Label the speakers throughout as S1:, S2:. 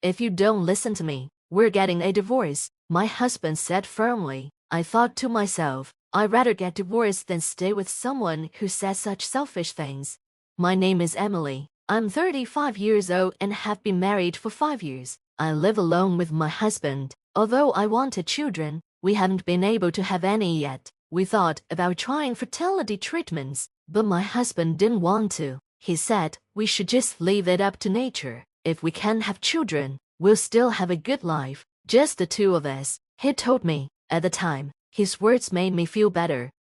S1: If you don't listen to me, we're getting a divorce, my husband said firmly. I thought to myself, I'd rather get divorced than stay with someone who says such selfish things. My name is Emily. I'm 35 years old and have been married for 5 years. I live alone with my husband. Although I wanted children, we haven't been able to have any yet. We thought about trying fertility treatments, but my husband didn't want to. He said we should just leave it up to nature. If we can't have children, we'll still have a good life, just the two of us, he told me. At the time, his words made me feel better.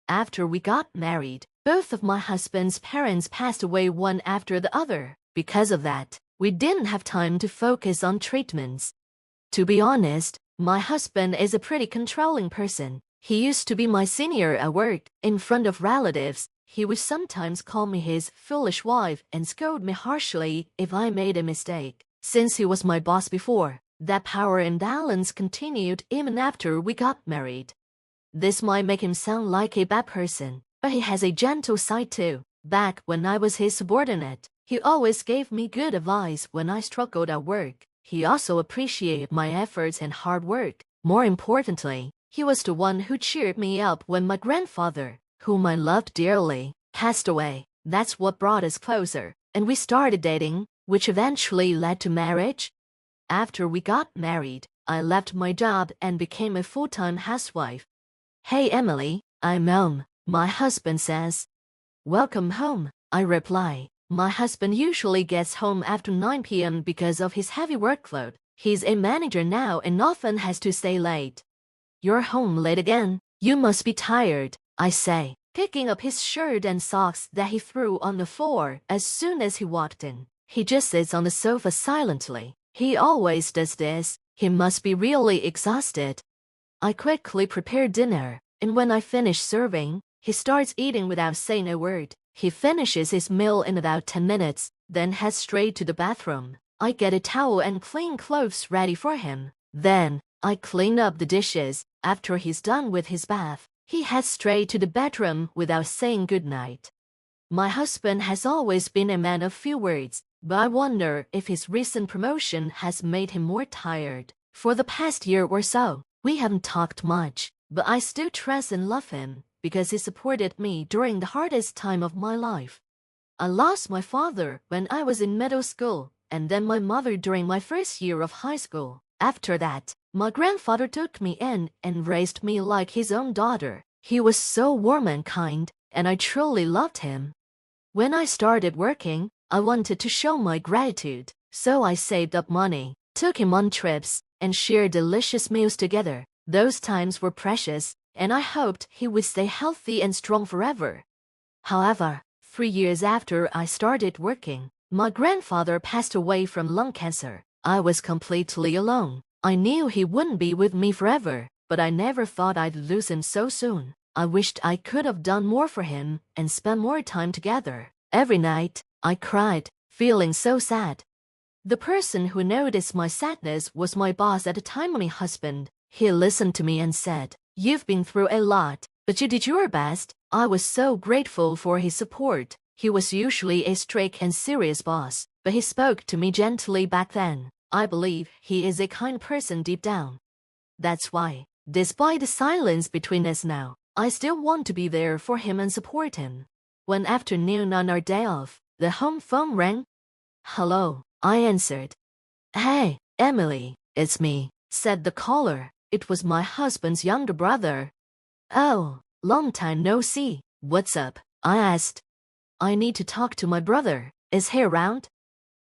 S1: After we got married, both of my husband's parents passed away one after the other. Because of that, we didn't have time to focus on treatments. To be honest, my husband is a pretty controlling person. He used to be my senior at work. In front of relatives, he would sometimes call me his foolish wife and scold me harshly if I made a mistake. Since he was my boss before, that power imbalance continued even after we got married. This might make him sound like a bad person, but he has a gentle side too. Back when I was his subordinate, he always gave me good advice when I struggled at work. He also appreciated my efforts and hard work. More importantly, he was the one who cheered me up when my grandfather, whom I loved dearly, passed away. That's what brought us closer, and we started dating, which eventually led to marriage. After we got married, I left my job and became a full-time housewife. Hey Emily, I'm home, my husband says. Welcome home, I reply. My husband usually gets home after 9 p.m. because of his heavy workload. He's a manager now and often has to stay late. You're home late again. You must be tired, I say, picking up his shirt and socks that he threw on the floor as soon as he walked in. He just sits on the sofa silently. He always does this. He must be really exhausted. I quickly prepare dinner, and when I finish serving, he starts eating without saying a word. He finishes his meal in about 10 minutes, then heads straight to the bathroom. I get a towel and clean clothes ready for him. Then, I clean up the dishes. After he's done with his bath, he heads straight to the bedroom without saying goodnight. My husband has always been a man of few words, but I wonder if his recent promotion has made him more tired. For the past year or so, we haven't talked much, but I still trust and love him because he supported me during the hardest time of my life. I lost my father when I was in middle school, and then my mother during my first year of high school. After that, my grandfather took me in and raised me like his own daughter. He was so warm and kind, and I truly loved him. When I started working, I wanted to show my gratitude, so I saved up money, took him on trips, and shared delicious meals together. Those times were precious, and I hoped he would stay healthy and strong forever. However, 3 years after I started working, my grandfather passed away from lung cancer. I was completely alone. I knew he wouldn't be with me forever, but I never thought I'd lose him so soon. I wished I could have done more for him and spent more time together. Every night, I cried, feeling so sad. The person who noticed my sadness was my boss at the time, my husband. He listened to me and said, "You've been through a lot, but you did your best." I was so grateful for his support. He was usually a strict and serious boss, but he spoke to me gently back then. I believe he is a kind person deep down. That's why, despite the silence between us now, I still want to be there for him and support him. One afternoon on our day off, the home phone rang. "Hello," I answered. "Hey, Emily, it's me," said the caller. It was my husband's younger brother. "Oh, long time no see. What's up?" I asked. "I need to talk to my brother. Is he around?"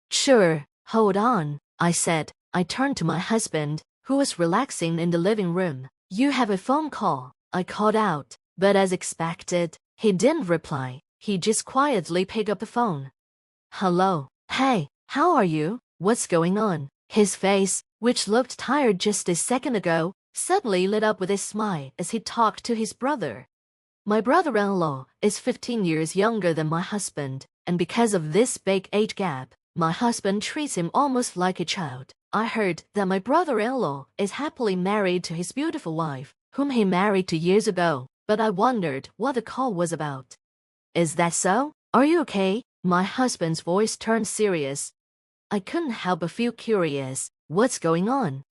S1: "Sure, hold on," I said. I turned to my husband, who was relaxing in the living room. "You have a phone call," I called out, but as expected, he didn't reply. He just quietly picked up the phone. "Hello. Hey, how are you? What's going on?" His face, which looked tired just a second ago, suddenly lit up with a smile as he talked to his brother. My brother-in-law is 15 years younger than my husband, and because of this big age gap, my husband treats him almost like a child. I heard that my brother-in-law is happily married to his beautiful wife, whom he married 2 years ago, but I wondered what the call was about. "Is that so? Are you okay?" My husband's voice turned serious. I couldn't help but feel curious. What's going on?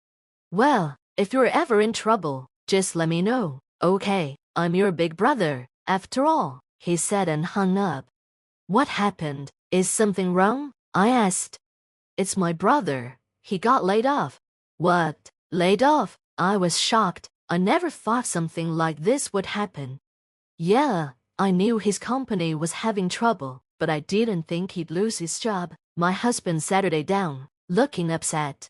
S1: Well, if you're ever in trouble, just let me know. Okay, I'm your big brother, after all, he said and hung up. What happened? Is something wrong? I asked. It's my brother. He got laid off. What? Laid off? I was shocked. I never thought something like this would happen. Yeah, I knew his company was having trouble, but I didn't think he'd lose his job. My husband set it down, looking upset.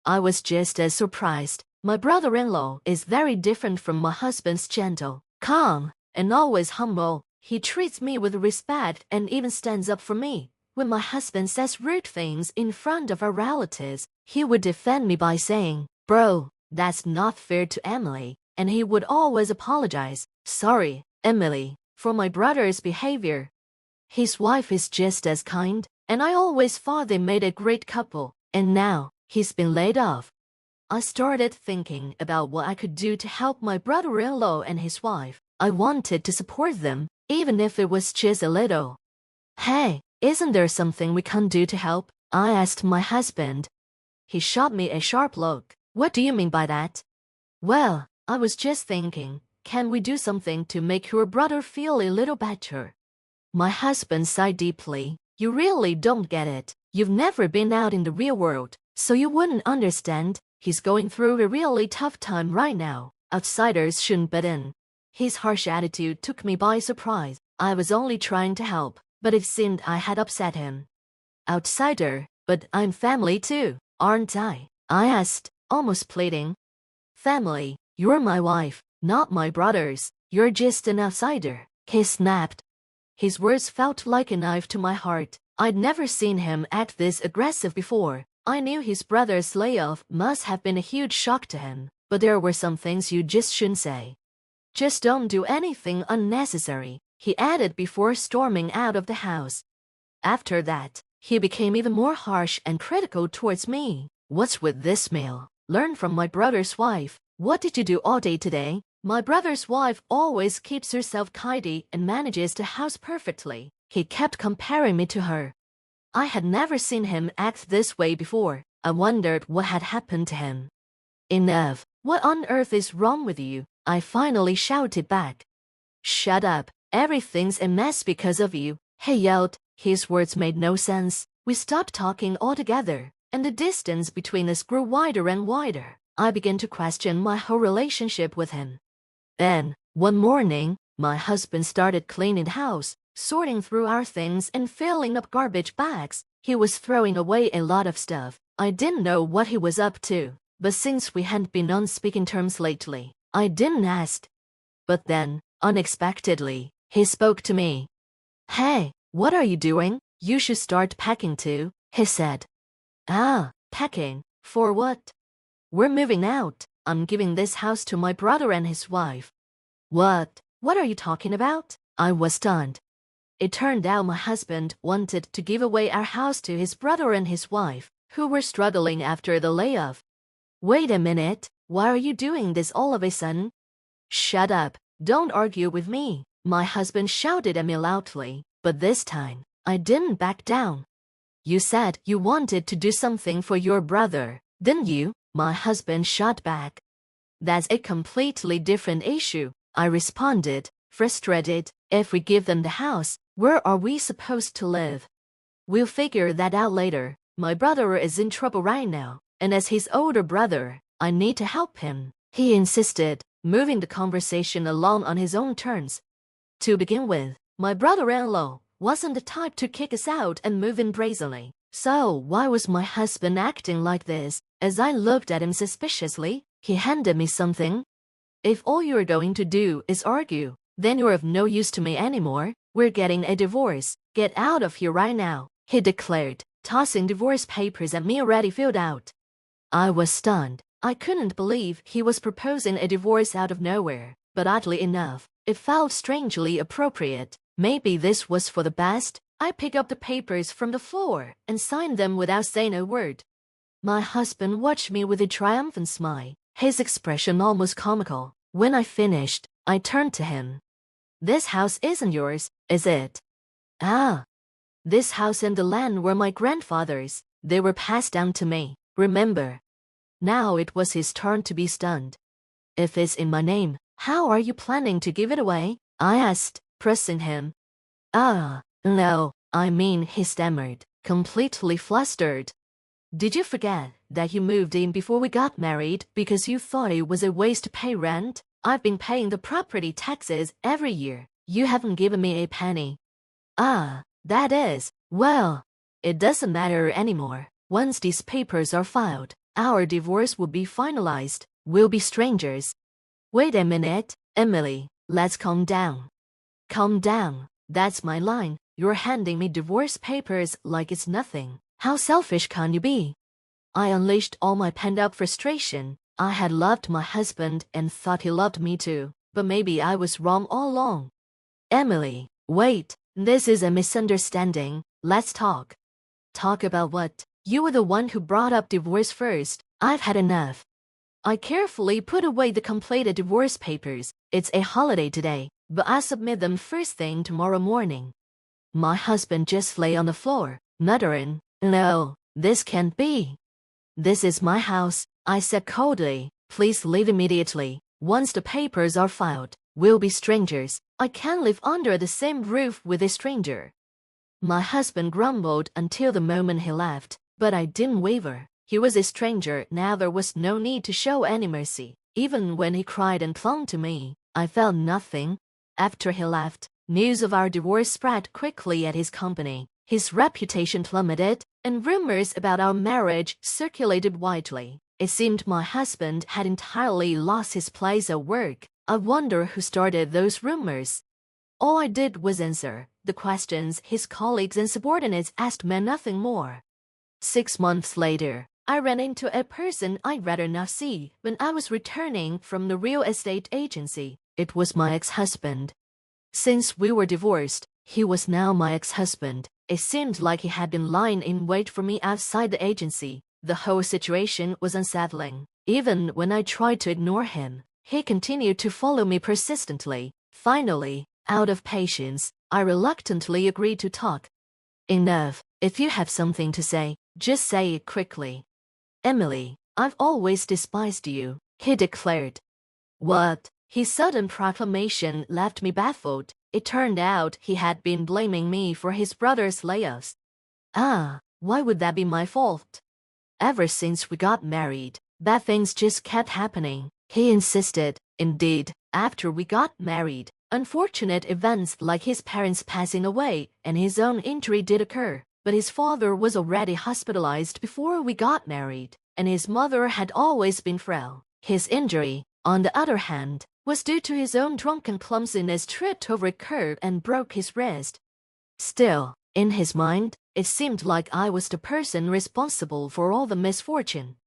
S1: I was just as surprised. My brother-in-law is very different from my husband's gentle, calm, and always humble. He treats me with respect and even stands up for me. When my husband says rude things in front of our relatives, he would defend me by saying, "Bro, that's not fair to Emily," and he would always apologize. "Sorry, Emily, for my brother's behavior." His wife is just as kind, and I always thought they made a great couple, and now he's been laid off. I started thinking about what I could do to help my brother-in-law and his wife. I wanted to support them, even if it was just a little. Hey, isn't there something we can do to help? I asked my husband. He shot me a sharp look. What do you mean by that? Well, I was just thinking, can we do something to make your brother feel a little better? My husband sighed deeply. You really don't get it. You've never been out in the real world, so you wouldn't understand. He's going through a really tough time right now. Outsiders shouldn't butt in. His harsh attitude took me by surprise. I was only trying to help, but it seemed I had upset him. Outsider, but I'm family too, aren't I? I asked, almost pleading. Family, you're my wife, not my brothers. You're just an outsider, he snapped. His words felt like a knife to my heart. I'd never seen him act this aggressive before. I knew his brother's layoff must have been a huge shock to him, but there were some things you just shouldn't say. Just don't do anything unnecessary, he added before storming out of the house. After that, he became even more harsh and critical towards me. What's with this meal? Learn from my brother's wife. What did you do all day today? My brother's wife always keeps herself tidy and manages the house perfectly. He kept comparing me to her. I had never seen him act this way before. I wondered what had happened to him. Enough. What on earth is wrong with you? I finally shouted back. Shut up. Everything's a mess because of you, he yelled. His words made no sense. We stopped talking altogether, and the distance between us grew wider and wider. I began to question my whole relationship with him. Then, one morning, my husband started cleaning the house, sorting through our things and filling up garbage bags. He was throwing away a lot of stuff. I didn't know what he was up to, but since we hadn't been on speaking terms lately, I didn't ask. But then, unexpectedly, he spoke to me. Hey, what are you doing? You should start packing too, he said. Ah, packing? For what? We're moving out. I'm giving this house to my brother and his wife. What? What are you talking about? I was stunned. It turned out my husband wanted to give away our house to his brother and his wife, who were struggling after the layoff. Wait a minute, why are you doing this all of a sudden? Shut up, don't argue with me, my husband shouted at me loudly, but this time, I didn't back down. You said you wanted to do something for your brother, didn't you? My husband shot back. That's a completely different issue, I responded, frustrated. If we give them the house, where are we supposed to live? We'll figure that out later. My brother is in trouble right now, and as his older brother, I need to help him, he insisted, moving the conversation along on his own terms. To begin with, my brother-in-law wasn't the type to kick us out and move in brazenly. So why was my husband acting like this? As I looked at him suspiciously, he handed me something. If all you're going to do is argue, then you're of no use to me anymore. We're getting a divorce. Get out of here right now, he declared, tossing divorce papers at me already filled out. I was stunned. I couldn't believe he was proposing a divorce out of nowhere, but oddly enough, it felt strangely appropriate. Maybe this was for the best. I picked up the papers from the floor and signed them without saying a word. My husband watched me with a triumphant smile, his expression almost comical. When I finished, I turned to him. This house isn't yours, is it? Ah. This house and the land were my grandfather's. They were passed down to me, remember? Now it was his turn to be stunned. If it's in my name, how are you planning to give it away? I asked, pressing him. No, I mean, he stammered, completely flustered. Did you forget that you moved in before we got married because you thought it was a waste to pay rent? I've been paying the property taxes every year. You haven't given me a penny. That is, well, it doesn't matter anymore. Once these papers are filed, our divorce will be finalized. We'll be strangers. Wait a minute, Emily, let's calm down. Calm down, that's my line. You're handing me divorce papers like it's nothing. How selfish can you be? I unleashed all my pent-up frustration. I had loved my husband and thought he loved me too, but maybe I was wrong all along. Emily, wait, this is a misunderstanding. Let's talk. Talk about what? You were the one who brought up divorce first. I've had enough. I carefully put away the completed divorce papers. It's a holiday today, but I'll submit them first thing tomorrow morning. My husband just lay on the floor, muttering, No, this can't be. This is my house, I said coldly. Please leave immediately. Once the papers are filed, we'll be strangers. I can't live under the same roof with a stranger. My husband grumbled until the moment he left, but I didn't waver. He was a stranger, now there was no need to show any mercy. Even when he cried and clung to me, I felt nothing. After he left, news of our divorce spread quickly at his company. His reputation plummeted, and rumors about our marriage circulated widely. It seemed my husband had entirely lost his place at work. I wonder who started those rumors. All I did was answer the questions his colleagues and subordinates asked me, nothing more. 6 months later, I ran into a person I'd rather not see when I was returning from the real estate agency. It was my ex-husband. Since we were divorced, he was now my ex-husband. It seemed like he had been lying in wait for me outside the agency. The whole situation was unsettling. Even when I tried to ignore him, he continued to follow me persistently. Finally, out of patience, I reluctantly agreed to talk. Enough. If you have something to say, just say it quickly. Emily, I've always despised you, he declared. What? His sudden proclamation left me baffled. It turned out he had been blaming me for his brother's layoffs. Why would that be my fault? Ever since we got married, bad things just kept happening, he insisted. Indeed, after we got married, unfortunate events like his parents passing away and his own injury did occur. But his father was already hospitalized before we got married, and his mother had always been frail. His injury, on the other hand, was due to his own drunken clumsiness, tripped over a curb and broke his wrist. Still, in his mind, it seemed like I was the person responsible for all the misfortune.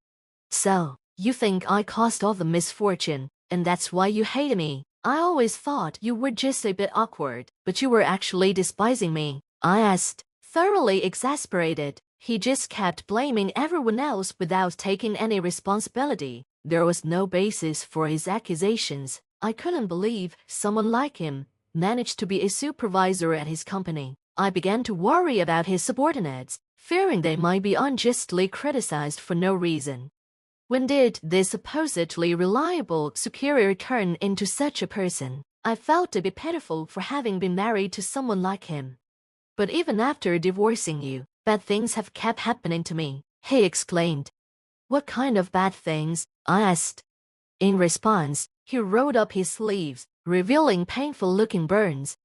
S1: So, you think I caused all the misfortune, and that's why you hated me? I always thought you were just a bit awkward, but you were actually despising me, I asked, thoroughly exasperated. He just kept blaming everyone else without taking any responsibility. There was no basis for his accusations. I couldn't believe someone like him managed to be a supervisor at his company. I began to worry about his subordinates, fearing they might be unjustly criticized for no reason. When did this supposedly reliable superior turn into such a person? I felt a bit pitiful for having been married to someone like him. But even after divorcing you, bad things have kept happening to me, he exclaimed. What kind of bad things? I asked. In response, he rolled up his sleeves, revealing painful-looking burns.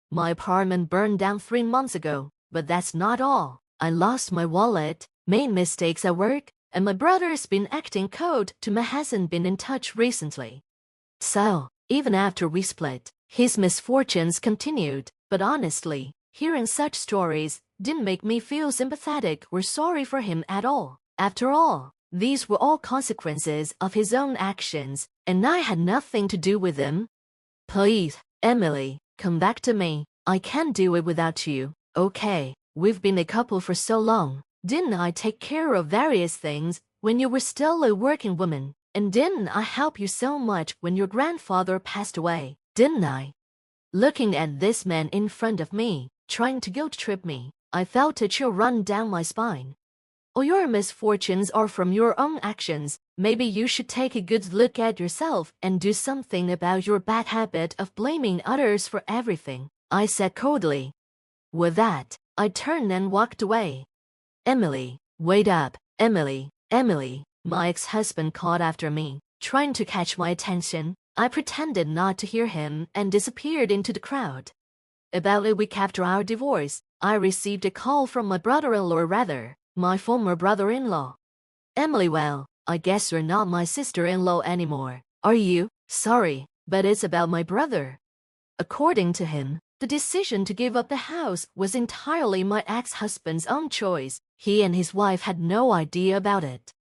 S1: My apartment burned down 3 months ago, but that's not all. I lost my wallet, made mistakes at work, and my brother's been acting cold to me, hasn't been in touch recently. So, even after we split, his misfortunes continued, but honestly, hearing such stories didn't make me feel sympathetic or sorry for him at all. After all, these were all consequences of his own actions, and I had nothing to do with them. Please, Emily, come back to me. I can't do it without you. Okay, we've been a couple for so long. Didn't I take care of various things when you were still a working woman? And didn't I help you so much when your grandfather passed away? Didn't I? Looking at this man in front of me, trying to guilt-trip me, I felt a chill run down my spine. All your misfortunes are from your own actions. Maybe you should take a good look at yourself and do something about your bad habit of blaming others for everything, I said coldly. With that, I turned and walked away. Emily, wait up, Emily, Emily, my ex-husband called after me, trying to catch my attention. I pretended not to hear him and disappeared into the crowd. About a week after our divorce, I received a call from my brother-in-law, rather, my former brother-in-law. Emily, well, I guess you're not my sister-in-law anymore, are you? Sorry, but it's about my brother. According to him, the decision to give up the house was entirely my ex-husband's own choice. He and his wife had no idea about it.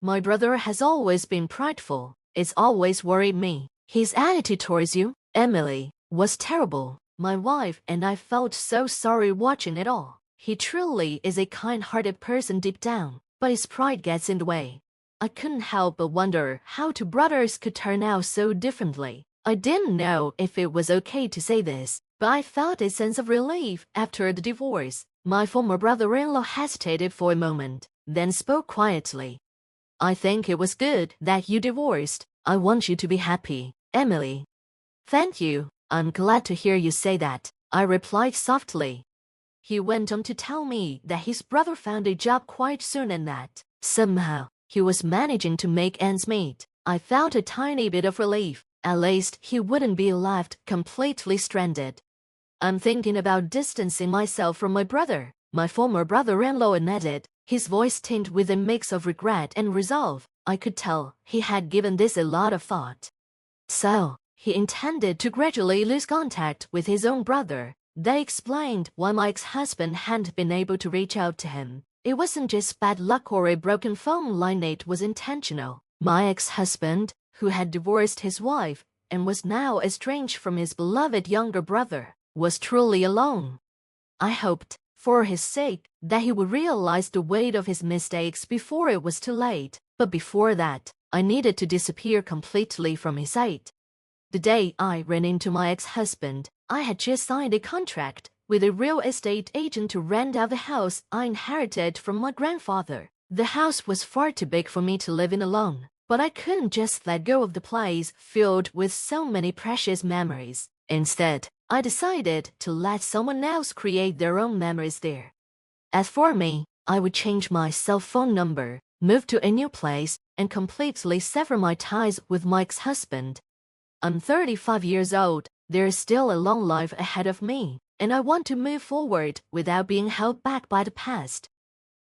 S1: My brother has always been prideful. It's always worried me. His attitude towards you, Emily, was terrible. My wife and I felt so sorry watching it all. He truly is a kind-hearted person deep down, but his pride gets in the way. I couldn't help but wonder how two brothers could turn out so differently. I didn't know if it was okay to say this, but I felt a sense of relief after the divorce. My former brother-in-law hesitated for a moment, then spoke quietly. I think it was good that you divorced. I want you to be happy, Emily. Thank you. I'm glad to hear you say that, I replied softly. He went on to tell me that his brother found a job quite soon and that, somehow, he was managing to make ends meet. I felt a tiny bit of relief. At least he wouldn't be left completely stranded. I'm thinking about distancing myself from my brother, my former brother-in-law admitted, his voice tinged with a mix of regret and resolve. I could tell he had given this a lot of thought. So, he intended to gradually lose contact with his own brother. They explained why my ex-husband hadn't been able to reach out to him. It wasn't just bad luck or a broken phone line, it was intentional. My ex-husband, who had divorced his wife and was now estranged from his beloved younger brother, was truly alone. I hoped, for his sake, that he would realize the weight of his mistakes before it was too late, but before that, I needed to disappear completely from his sight. The day I ran into my ex-husband, I had just signed a contract with a real estate agent to rent out the house I inherited from my grandfather. The house was far too big for me to live in alone, but I couldn't just let go of the place filled with so many precious memories. Instead, I decided to let someone else create their own memories there. As for me, I would change my cell phone number, move to a new place, and completely sever my ties with my ex-husband. I'm 35 years old, there is still a long life ahead of me, and I want to move forward without being held back by the past.